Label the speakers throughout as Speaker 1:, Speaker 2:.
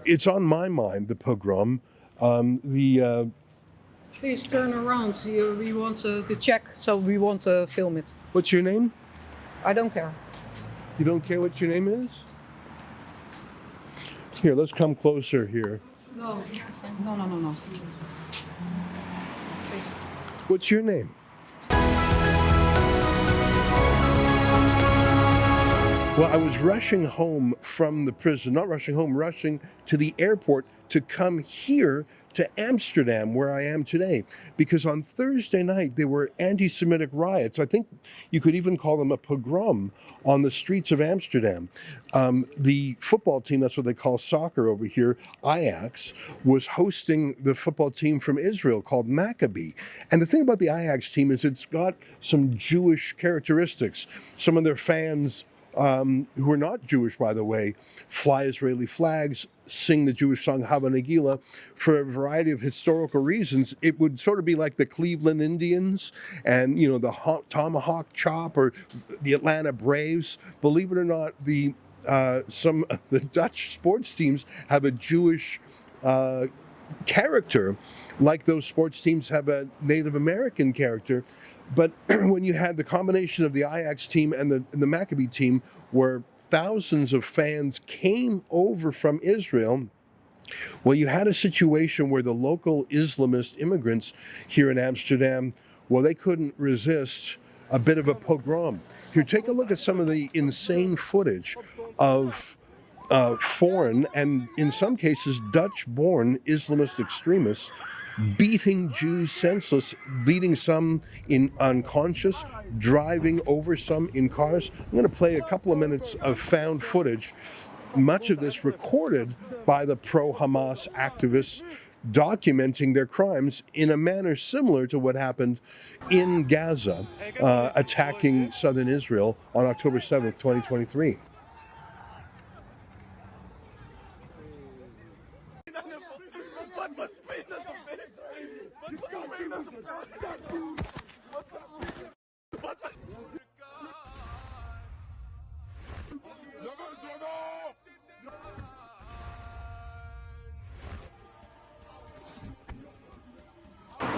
Speaker 1: It's on my mind, the pogrom. The
Speaker 2: Please turn around. We want to check, so we want to film it.
Speaker 1: What's your name?
Speaker 2: I don't care.
Speaker 1: You don't care what your name is? Here, let's come closer here.
Speaker 2: No. Please.
Speaker 1: What's your name? Well, I was rushing home from the prison, not rushing home, rushing to the airport to come here to Amsterdam, where I am today, because on Thursday night there were anti-Semitic riots. I think you could even call them a pogrom on the streets of Amsterdam. The football team, that's what they call soccer over here, Ajax, was hosting the football team from Israel called Maccabi. And the thing about the Ajax team is it's got some Jewish characteristics. Some of their fans, who are not Jewish, by the way, fly Israeli flags, sing the Jewish song Hava Nagila. For a variety of historical reasons, it would sort of be like the Cleveland Indians and, the Tomahawk Chop or the Atlanta Braves. Believe it or not, some of the Dutch sports teams have a Jewish character, like those sports teams have a Native American character. But when you had the combination of the Ajax team and the Maccabi team, where thousands of fans came over from Israel, well, you had a situation where the local Islamist immigrants here in Amsterdam, well, they couldn't resist a bit of a pogrom. Here, take a look at some of the insane footage of foreign and, in some cases, Dutch-born Islamist extremists beating Jews senseless, leading some unconscious, driving over some in cars. I'm going to play a couple of minutes of found footage, much of this recorded by the pro-Hamas activists documenting their crimes in a manner similar to what happened in Gaza, attacking southern Israel on October 7th, 2023.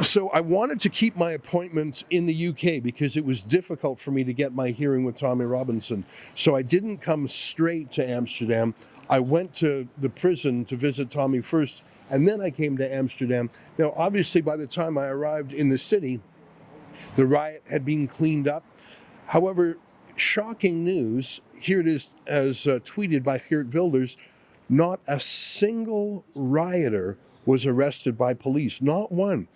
Speaker 1: So I wanted to keep my appointment in the UK because it was difficult for me to get my hearing with Tommy Robinson. So I didn't come straight to Amsterdam. I went to the prison to visit Tommy first, and then I came to Amsterdam. Now, obviously, by the time I arrived in the city, the riot had been cleaned up. However, shocking news, here it is as tweeted by Geert Wilders, not a single rioter was arrested by police, not one.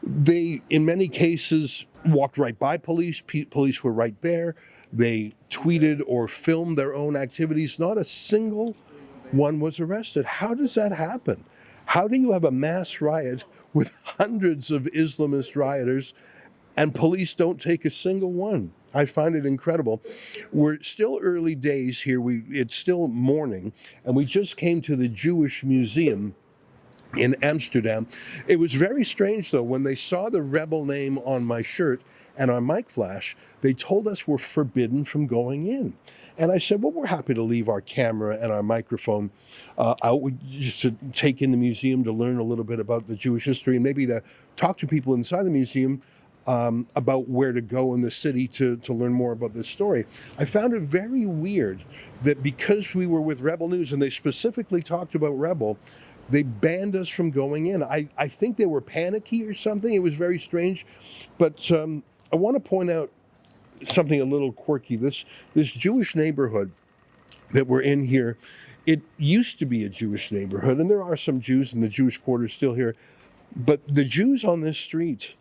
Speaker 1: They, in many cases, walked right by police. Police were right there. They tweeted or filmed their own activities. Not a single one was arrested. How does that happen? How do you have a mass riot with hundreds of Islamist rioters and police don't take a single one? I find it incredible. We're still early days here. It's still morning, and we just came to the Jewish Museum in Amsterdam. It was very strange, though, when they saw the rebel name on my shirt and our mic flash, they told us we're forbidden from going in. And I said, well, we're happy to leave our camera and our microphone out just to take in the museum, to learn a little bit about the Jewish history, and maybe to talk to people inside the museum about where to go in the city to learn more about this story. I found it very weird that because we were with Rebel News and they specifically talked about Rebel, they banned us from going in. I think they were panicky or something. It was very strange. But I want to point out something a little quirky. This Jewish neighborhood that we're in here, it used to be a Jewish neighborhood, and there are some Jews in the Jewish quarter still here. But the Jews on this street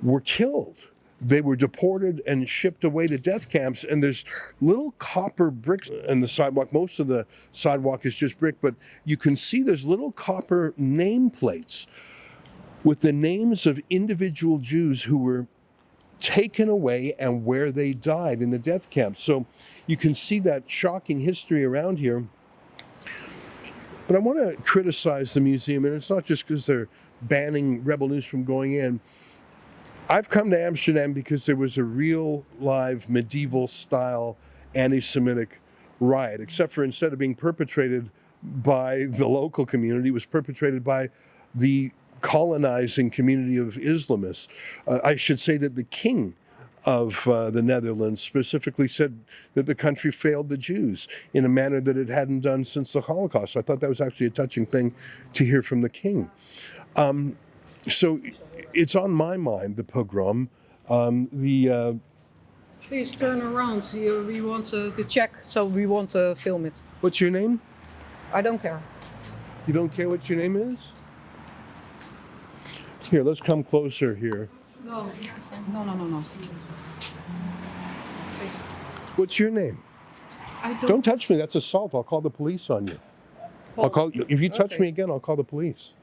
Speaker 1: were killed. They were deported and shipped away to death camps, and there's little copper bricks in the sidewalk. Most of the sidewalk is just brick, but you can see there's little copper nameplates with the names of individual Jews who were taken away and where they died in the death camps. So you can see that shocking history around here. But I want to criticize the museum, and it's not just because they're banning Rebel News from going in. I've come to Amsterdam because there was a real live medieval style anti-Semitic riot, except for instead of being perpetrated by the local community. It was perpetrated by the colonizing community of Islamists. I should say that the king of the Netherlands specifically said that the country failed the Jews in a manner that it hadn't done since the Holocaust. I thought that was actually a touching thing to hear from the king. So it's on my mind, the pogrom.
Speaker 2: Please turn around. Here we want the check, so we want to film it.
Speaker 1: What's your name?
Speaker 2: I don't care.
Speaker 1: You don't care what your name is? Here, let's come closer here.
Speaker 2: No. Please.
Speaker 1: What's your name?
Speaker 2: I
Speaker 1: Don't touch me. That's assault. I'll call the police on you. I'll call you. If you touch me again, I'll call the police.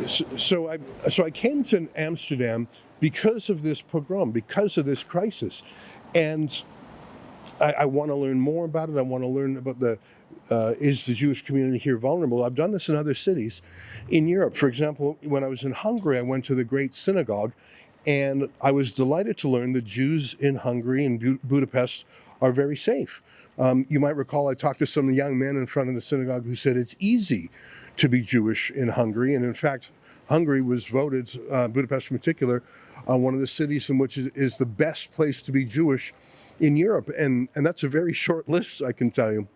Speaker 1: So I came to Amsterdam because of this pogrom, because of this crisis, and I want to learn more about it. I want to learn about is the Jewish community here vulnerable? I've done this in other cities in Europe. For example, when I was in Hungary, I went to the Great Synagogue, and I was delighted to learn that Jews in Hungary and Budapest are very safe. You might recall I talked to some young men in front of the synagogue who said it's easy to be Jewish in Hungary. And in fact, Hungary was voted, Budapest in particular, one of the cities in which is the best place to be Jewish in Europe. And that's a very short list, I can tell you.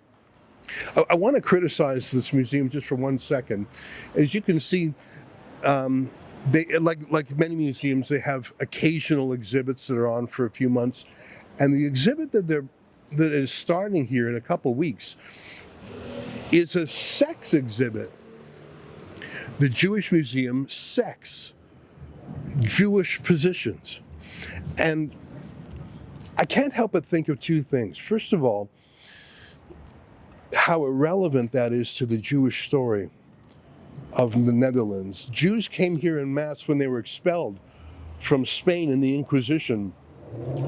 Speaker 1: I want to criticize this museum just for 1 second. As you can see, they like many museums, they have occasional exhibits that are on for a few months. And the exhibit that is starting here in a couple weeks is a sex exhibit. The Jewish Museum, Sex, Jewish Positions. And I can't help but think of two things. First of all, how irrelevant that is to the Jewish story of the Netherlands. Jews came here en masse when they were expelled from Spain in the Inquisition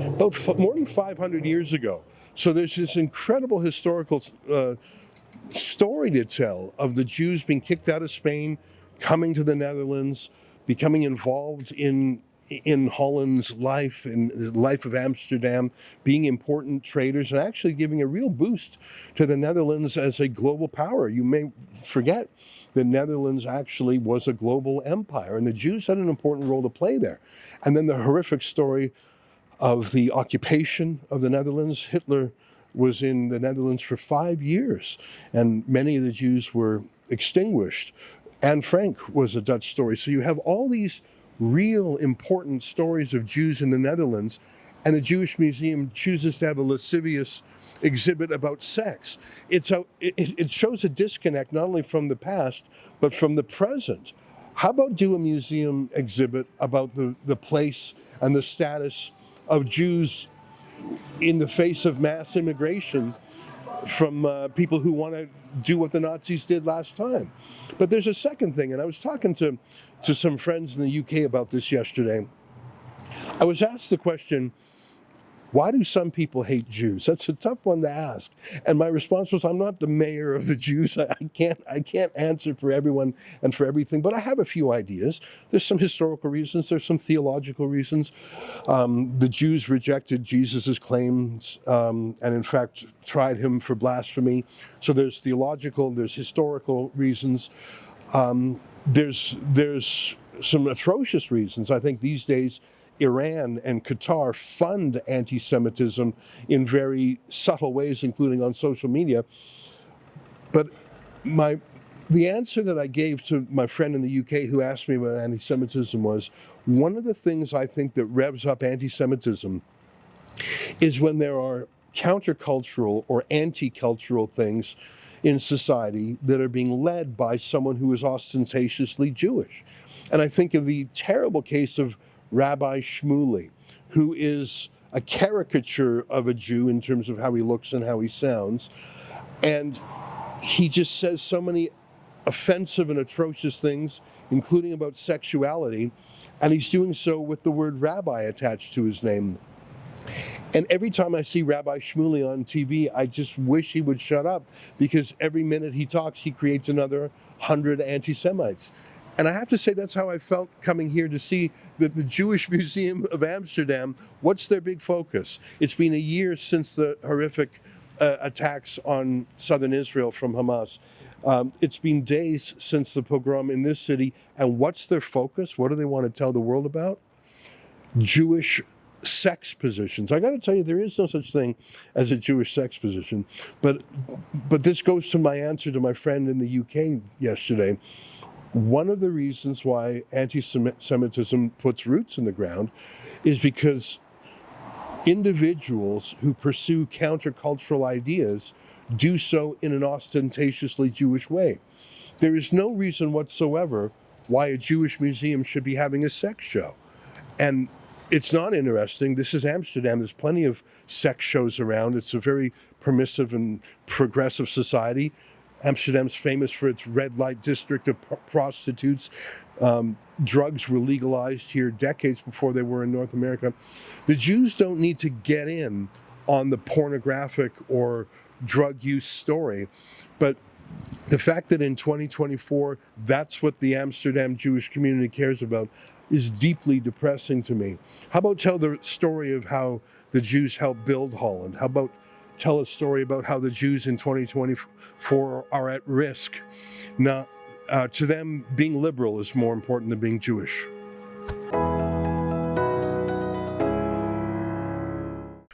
Speaker 1: about more than 500 years ago. So there's this incredible historical story to tell of the Jews being kicked out of Spain, coming to the Netherlands, becoming involved in Holland's life, in the life of Amsterdam, being important traders, and actually giving a real boost to the Netherlands as a global power. You may forget the Netherlands actually was a global empire, and the Jews had an important role to play there. And then the horrific story of the occupation of the Netherlands. Hitler was in the Netherlands for 5 years, and many of the Jews were extinguished. Anne Frank was a Dutch story. So you have all these real important stories of Jews in the Netherlands, and the Jewish Museum chooses to have a lascivious exhibit about sex. It shows a disconnect not only from the past, but from the present. How about do a museum exhibit about the place and the status of Jews in the face of mass immigration from people who want to do what the Nazis did last time? But there's a second thing, and I was talking to some friends in the UK about this yesterday. I was asked the question, why do some people hate Jews? That's a tough one to ask. And my response was, I'm not the mayor of the Jews. I can't answer for everyone and for everything, but I have a few ideas. There's some historical reasons. There's some theological reasons. The Jews rejected Jesus' claims and in fact tried him for blasphemy. So there's theological, there's historical reasons. There's some atrocious reasons. I think these days Iran and Qatar fund anti-Semitism in very subtle ways, including on social media. But the answer that I gave to my friend in the UK who asked me about anti-Semitism was, one of the things I think that revs up anti-Semitism is when there are countercultural or anti-cultural things in society that are being led by someone who is ostentatiously Jewish. And I think of the terrible case of Rabbi Shmuley, who is a caricature of a Jew in terms of how he looks and how he sounds. And he just says so many offensive and atrocious things, including about sexuality, and he's doing so with the word rabbi attached to his name. And every time I see Rabbi Shmuley on TV, I just wish he would shut up, because every minute he talks, he creates another 100 anti-Semites. And I have to say, that's how I felt coming here to see that the Jewish Museum of Amsterdam, what's their big focus? It's been a year since the horrific attacks on southern Israel from Hamas. It's been days since the pogrom in this city, and what's their focus? What do they want to tell the world about? Jewish sex positions. I got to tell you, there is no such thing as a Jewish sex position. But this goes to my answer to my friend in the UK yesterday. One of the reasons why anti-Semitism puts roots in the ground is because individuals who pursue countercultural ideas do so in an ostentatiously Jewish way. There is no reason whatsoever why a Jewish museum should be having a sex show. And it's not interesting. This is Amsterdam. There's plenty of sex shows around. It's a very permissive and progressive society. Amsterdam's famous for its red light district of prostitutes. Drugs were legalized here decades before they were in North America. The Jews don't need to get in on the pornographic or drug use story, but the fact that in 2024, that's what the Amsterdam Jewish community cares about is deeply depressing to me. How about tell the story of how the Jews helped build Holland? How about tell a story about how the Jews in 2024 are at risk? Now, to them, being liberal is more important than being Jewish.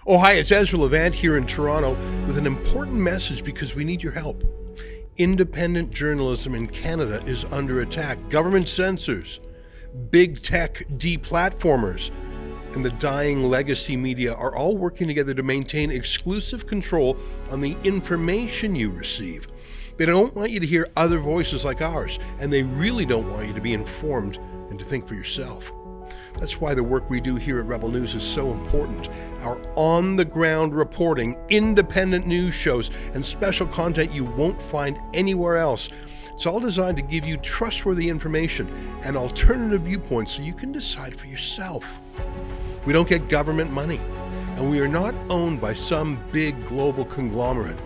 Speaker 1: Oh, hi, it's Ezra Levant here in Toronto with an important message because we need your help. Independent journalism in Canada is under attack. Government censors, big tech deplatformers, and the dying legacy media are all working together to maintain exclusive control on the information you receive. They don't want you to hear other voices like ours, and they really don't want you to be informed and to think for yourself. That's why the work we do here at Rebel News is so important. Our on-the-ground reporting, independent news shows, and special content you won't find anywhere else. It's all designed to give you trustworthy information and alternative viewpoints so you can decide for yourself. We don't get government money, and we are not owned by some big global conglomerate.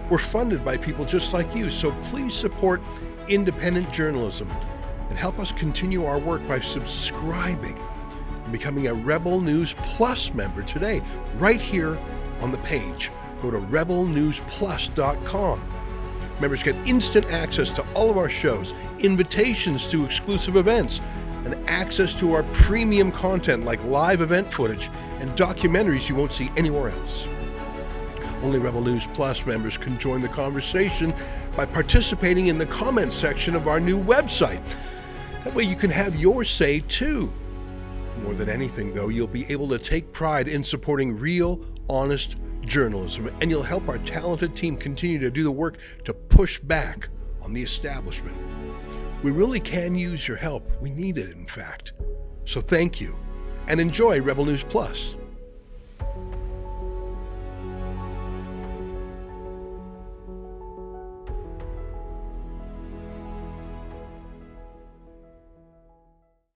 Speaker 1: We're funded by people just like you, so please support independent journalism and help us continue our work by subscribing and becoming a Rebel News Plus member today, right here on the page. Go to rebelnewsplus.com. Members get instant access to all of our shows, invitations to exclusive events, and access to our premium content like live event footage and documentaries you won't see anywhere else. Only Rebel News Plus members can join the conversation by participating in the comments section of our new website. That way you can have your say too. More than anything, though, you'll be able to take pride in supporting real, honest journalism, and you'll help our talented team continue to do the work to push back on the establishment. We really can use your help. We need it, in fact. So thank you, and enjoy Rebel News Plus.